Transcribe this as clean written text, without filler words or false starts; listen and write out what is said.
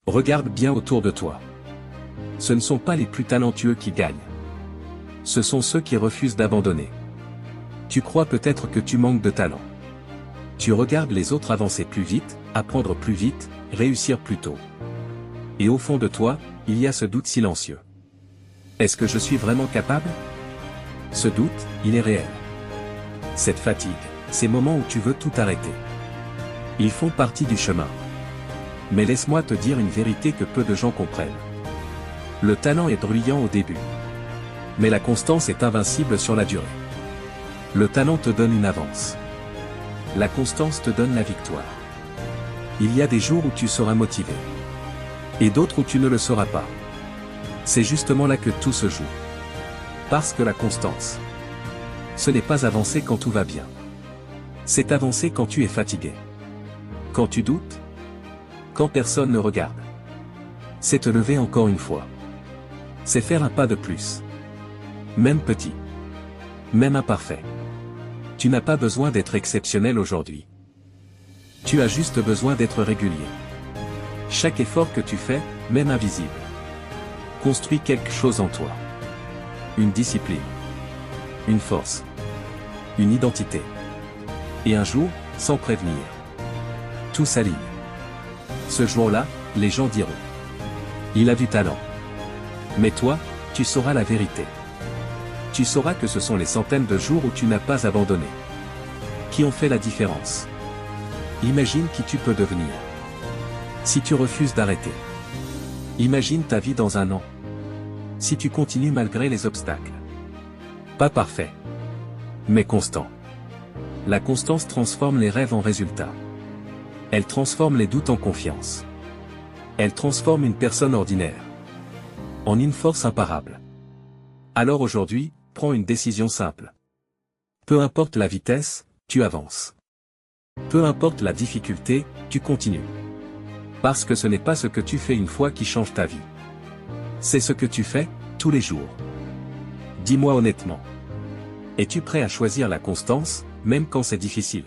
Regarde bien autour de toi. Ce ne sont pas les plus talentueux qui gagnent. Ce sont ceux qui refusent d'abandonner. Tu crois peut-être que tu manques de talent. Tu regardes les autres avancer plus vite, apprendre plus vite, réussir plus tôt. Et au fond de toi, il y a ce doute silencieux. Est-ce que je suis vraiment capable? Ce doute, il est réel. Cette fatigue, ces moments où tu veux tout arrêter. Ils font partie du chemin. Mais laisse-moi te dire une vérité que peu de gens comprennent. Le talent est bruyant au début. Mais la constance est invincible sur la durée. Le talent te donne une avance. La constance te donne la victoire. Il y a des jours où tu seras motivé. Et d'autres où tu ne le seras pas. C'est justement là que tout se joue. Parce que la constance, ce n'est pas avancer quand tout va bien. C'est avancer quand tu es fatigué. Quand tu doutes. Quand personne ne regarde. C'est te lever encore une fois. C'est faire un pas de plus. Même petit. Même imparfait. Tu n'as pas besoin d'être exceptionnel aujourd'hui. Tu as juste besoin d'être régulier. Chaque effort que tu fais, même invisible, construit quelque chose en toi. Une discipline. Une force. Une identité. Et un jour, sans prévenir, tout s'aligne. Ce jour-là, les gens diront: il a du talent. Mais toi, tu sauras la vérité. Tu sauras que ce sont les centaines de jours où tu n'as pas abandonné qui ont fait la différence. Imagine qui tu peux devenir si tu refuses d'arrêter. Imagine ta vie dans 1 an. Si tu continues malgré les obstacles. Pas parfait. Mais constant. La constance transforme les rêves en résultats. Elle transforme les doutes en confiance. Elle transforme une personne ordinaire en une force imparable. Alors aujourd'hui, prends une décision simple. Peu importe la vitesse, tu avances. Peu importe la difficulté, tu continues. Parce que ce n'est pas ce que tu fais une fois qui change ta vie. C'est ce que tu fais, tous les jours. Dis-moi honnêtement. Es-tu prêt à choisir la constance, même quand c'est difficile?